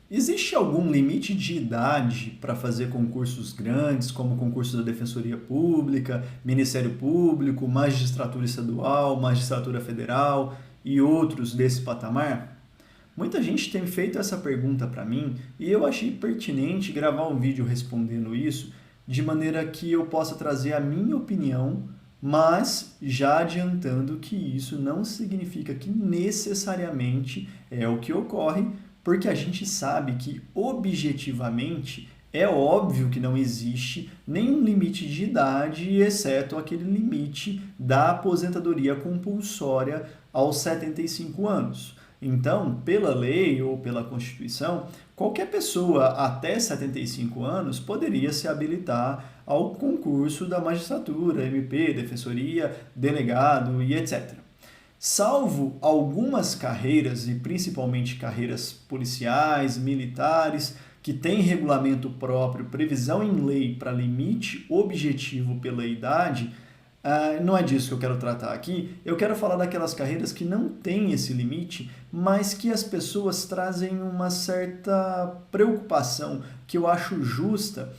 Existe algum limite de idade para fazer concursos grandes, como concurso da Defensoria Pública, Ministério Público, Magistratura Estadual, Magistratura Federal e outros desse patamar? Muita gente tem feito essa pergunta para mim e eu achei pertinente gravar um vídeo respondendo isso, de maneira que eu possa trazer a minha opinião, mas já adiantando que isso não significa que necessariamente é o que ocorre, porque a gente sabe que objetivamente é óbvio que não existe nenhum limite de idade, exceto aquele limite da aposentadoria compulsória aos 75 anos. Então, pela lei ou pela Constituição, qualquer pessoa até 75 anos poderia se habilitar ao concurso da magistratura, MP, defensoria, delegado e etc. Salvo algumas carreiras, e principalmente carreiras policiais, militares, que têm regulamento próprio, previsão em lei para limite objetivo pela idade, não é disso que eu quero tratar aqui. Eu quero falar daquelas carreiras que não têm esse limite, mas que as pessoas trazem uma certa preocupação, que eu acho justa,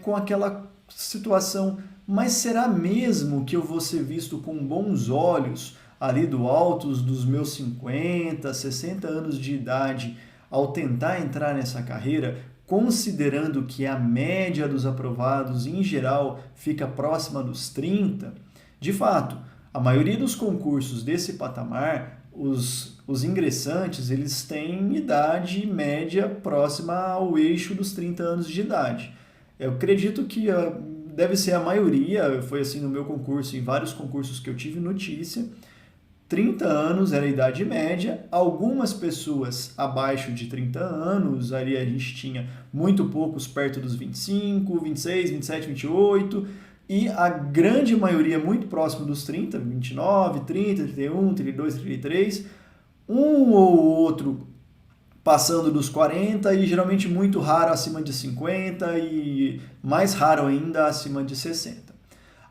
com aquela situação, mas será mesmo que eu vou ser visto com bons olhos ali do altos dos meus 50, 60 anos de idade ao tentar entrar nessa carreira, considerando que a média dos aprovados em geral fica próxima dos 30? De fato, a maioria dos concursos desse patamar, os ingressantes, eles têm idade média próxima ao eixo dos 30 anos de idade. Eu acredito que deve ser a maioria, foi assim no meu concurso, em vários concursos que eu tive notícia. 30 anos era a idade média, algumas pessoas abaixo de 30 anos, ali a gente tinha muito poucos perto dos 25, 26, 27, 28, e a grande maioria muito próximo dos 30, 29, 30, 31, 32, 33, um ou outro passando dos 40 e geralmente muito raro acima de 50 e mais raro ainda acima de 60.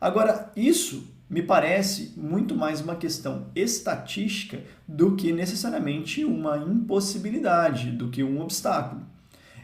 Agora, isso me parece muito mais uma questão estatística do que necessariamente uma impossibilidade, do que um obstáculo.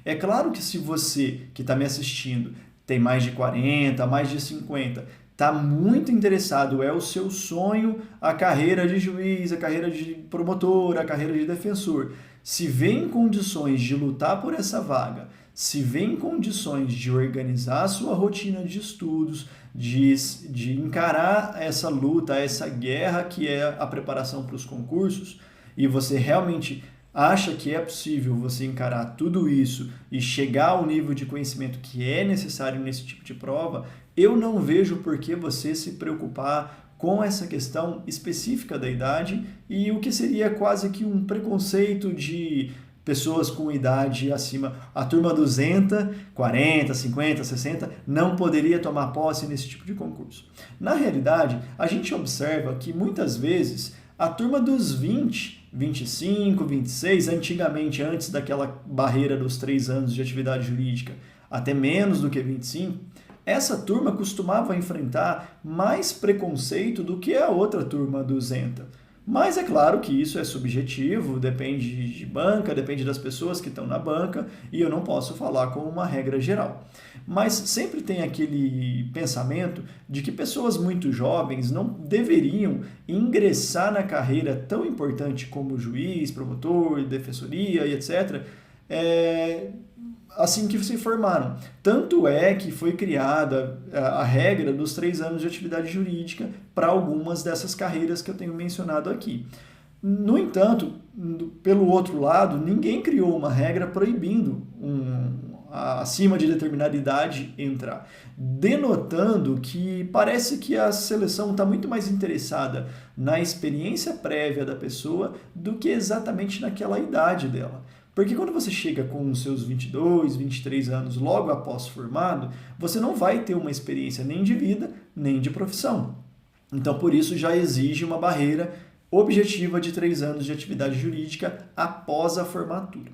É claro que se você que está me assistindo tem mais de 40, mais de 50, está muito interessado, é o seu sonho a carreira de juiz, a carreira de promotor, a carreira de defensor, se vê em condições de lutar por essa vaga, se vê em condições de organizar a sua rotina de estudos, de encarar essa luta, essa guerra que é a preparação para os concursos, e você realmente acha que é possível você encarar tudo isso e chegar ao nível de conhecimento que é necessário nesse tipo de prova, eu não vejo por que você se preocupar com essa questão específica da idade e o que seria quase que um preconceito de pessoas com idade acima. A turma 200, 40, 50, 60 não poderia tomar posse nesse tipo de concurso. Na realidade, a gente observa que muitas vezes a turma dos 20, 25, 26, antigamente, antes daquela barreira dos 3 anos de atividade jurídica, até menos do que 25, essa turma costumava enfrentar mais preconceito do que a outra turma 200. Mas é claro que isso é subjetivo, depende de banca, depende das pessoas que estão na banca, e eu não posso falar como uma regra geral. Mas sempre tem aquele pensamento de que pessoas muito jovens não deveriam ingressar na carreira tão importante como juiz, promotor, defensoria e etc., assim que se formaram. Tanto é que foi criada a regra dos 3 anos de atividade jurídica para algumas dessas carreiras que eu tenho mencionado aqui. No entanto, pelo outro lado, ninguém criou uma regra proibindo acima de determinada idade entrar, denotando que parece que a seleção está muito mais interessada na experiência prévia da pessoa do que exatamente naquela idade dela. Porque quando você chega com os seus 22, 23 anos logo após formado, você não vai ter uma experiência nem de vida, nem de profissão. Então, por isso, já exige uma barreira objetiva de 3 anos de atividade jurídica após a formatura.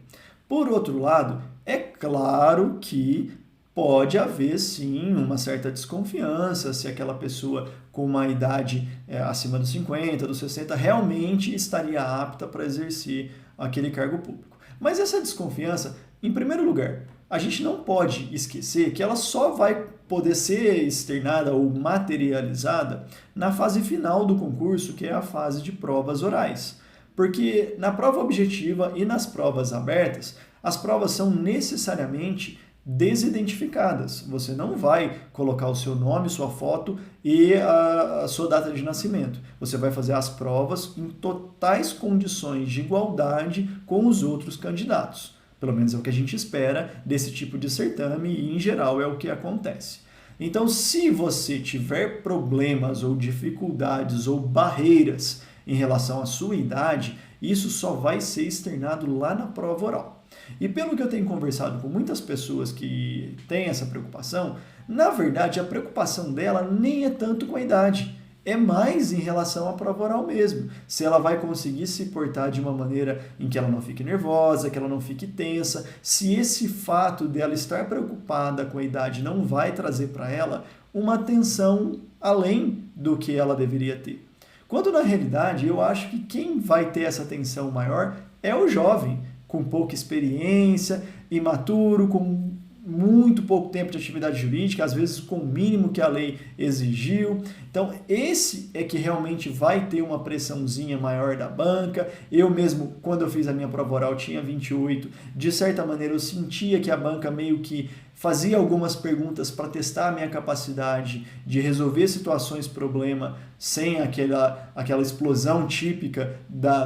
Por outro lado, é claro que pode haver, sim, uma certa desconfiança se aquela pessoa com uma idade acima dos 50, dos 60, realmente estaria apta para exercer aquele cargo público. Mas essa desconfiança, em primeiro lugar, a gente não pode esquecer que ela só vai poder ser externada ou materializada na fase final do concurso, que é a fase de provas orais. Porque na prova objetiva e nas provas abertas, as provas são necessariamente desidentificadas. Você não vai colocar o seu nome, sua foto e a sua data de nascimento. Você vai fazer as provas em totais condições de igualdade com os outros candidatos. Pelo menos é o que a gente espera desse tipo de certame e, em geral, é o que acontece. Então, se você tiver problemas ou dificuldades ou barreiras em relação à sua idade, isso só vai ser externado lá na prova oral. E pelo que eu tenho conversado com muitas pessoas que têm essa preocupação, na verdade a preocupação dela nem é tanto com a idade, é mais em relação à prova oral mesmo. Se ela vai conseguir se portar de uma maneira em que ela não fique nervosa, que ela não fique tensa, se esse fato dela estar preocupada com a idade não vai trazer para ela uma atenção além do que ela deveria ter. Quando na realidade eu acho que quem vai ter essa atenção maior é o jovem, com pouca experiência, imaturo, com muito pouco tempo de atividade jurídica, às vezes com o mínimo que a lei exigiu. Então, esse é que realmente vai ter uma pressãozinha maior da banca. Eu mesmo, quando eu fiz a minha prova oral, tinha 28. De certa maneira, eu sentia que a banca meio que fazia algumas perguntas para testar a minha capacidade de resolver situações, problema, sem aquela explosão típica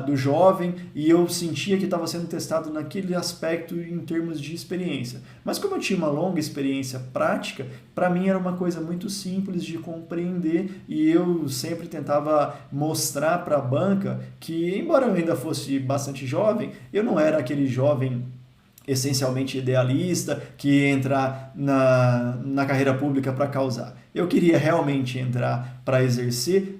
do jovem, e eu sentia que estava sendo testado naquele aspecto em termos de experiência. Mas como eu tinha uma longa experiência prática, para mim era uma coisa muito simples de compreender, e eu sempre tentava mostrar para a banca que, embora eu ainda fosse bastante jovem, eu não era aquele jovem essencialmente idealista, que entra na carreira pública para causar. Eu queria realmente entrar para exercer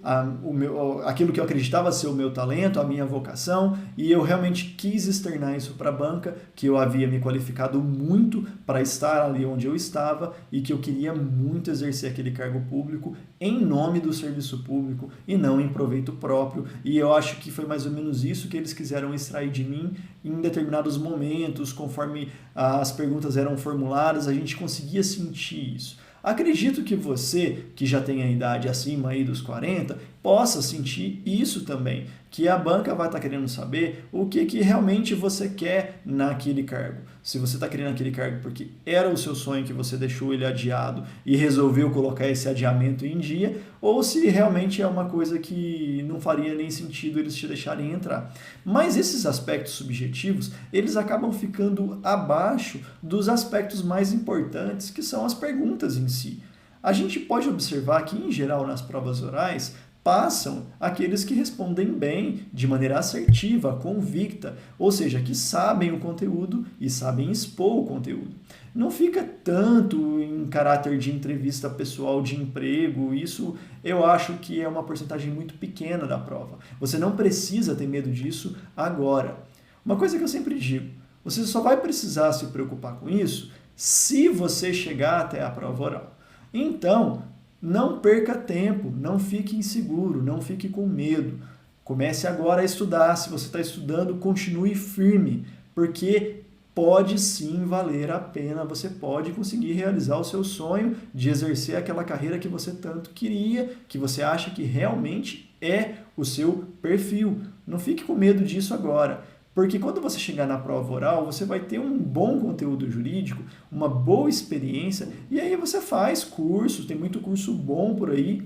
aquilo que eu acreditava ser o meu talento, a minha vocação, e eu realmente quis externar isso para a banca, que eu havia me qualificado muito para estar ali onde eu estava e que eu queria muito exercer aquele cargo público em nome do serviço público e não em proveito próprio. E eu acho que foi mais ou menos isso que eles quiseram extrair de mim em determinados momentos, conforme as perguntas eram formuladas, a gente conseguia sentir isso. Acredito que você, que já tem a idade acima aí dos 40, possa sentir isso também, que a banca vai estar querendo saber o que realmente você quer naquele cargo. Se você está querendo aquele cargo porque era o seu sonho que você deixou ele adiado e resolveu colocar esse adiamento em dia, ou se realmente é uma coisa que não faria nem sentido eles te deixarem entrar. Mas esses aspectos subjetivos, eles acabam ficando abaixo dos aspectos mais importantes, que são as perguntas em si. A gente pode observar que, em geral, nas provas orais, passam aqueles que respondem bem, de maneira assertiva, convicta, ou seja, que sabem o conteúdo e sabem expor o conteúdo. Não fica tanto em caráter de entrevista pessoal de emprego, isso eu acho que é uma porcentagem muito pequena da prova. Você não precisa ter medo disso agora. Uma coisa que eu sempre digo, você só vai precisar se preocupar com isso se você chegar até a prova oral. Então, não perca tempo, não fique inseguro, não fique com medo. Comece agora a estudar. Se você está estudando, continue firme, porque pode sim valer a pena. Você pode conseguir realizar o seu sonho de exercer aquela carreira que você tanto queria, que você acha que realmente é o seu perfil. Não fique com medo disso agora. Porque quando você chegar na prova oral, você vai ter um bom conteúdo jurídico, uma boa experiência, e aí você faz cursos, tem muito curso bom por aí,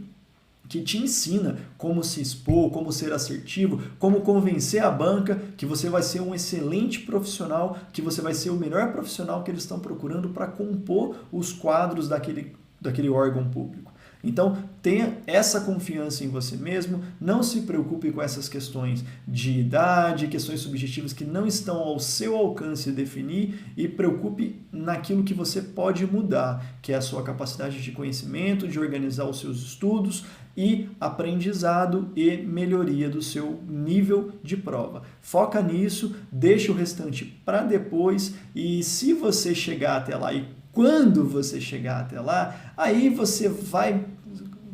que te ensina como se expor, como ser assertivo, como convencer a banca que você vai ser um excelente profissional, que você vai ser o melhor profissional que eles estão procurando para compor os quadros daquele órgão público. Então, tenha essa confiança em você mesmo, não se preocupe com essas questões de idade, questões subjetivas que não estão ao seu alcance definir, e preocupe naquilo que você pode mudar, que é a sua capacidade de conhecimento, de organizar os seus estudos e aprendizado e melhoria do seu nível de prova. Foca nisso, deixa o restante para depois, e se você chegar até lá quando você chegar até lá, aí você vai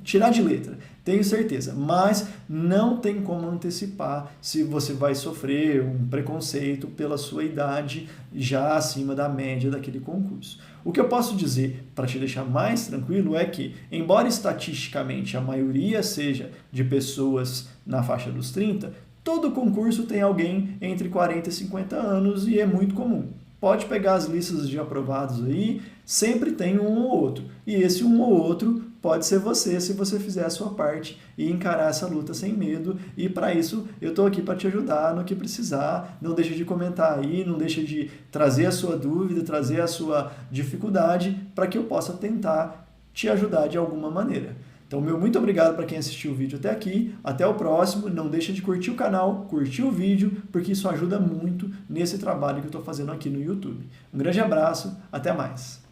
tirar de letra. tenho certeza, mas não tem como antecipar se você vai sofrer um preconceito pela sua idade já acima da média daquele concurso. O que eu posso dizer para te deixar mais tranquilo é que, embora estatisticamente a maioria seja de pessoas na faixa dos 30, todo concurso tem alguém entre 40 e 50 anos e é muito comum. Pode pegar as listas de aprovados aí, sempre tem um ou outro. E esse um ou outro pode ser você, se você fizer a sua parte e encarar essa luta sem medo. E para isso, eu estou aqui para te ajudar no que precisar. Não deixe de comentar aí, não deixe de trazer a sua dúvida, trazer a sua dificuldade, para que eu possa tentar te ajudar de alguma maneira. Então, meu muito obrigado para quem assistiu o vídeo até aqui. Até o próximo. Não deixa de curtir o canal, curtir o vídeo, porque isso ajuda muito nesse trabalho que eu estou fazendo aqui no YouTube. Um grande abraço, até mais.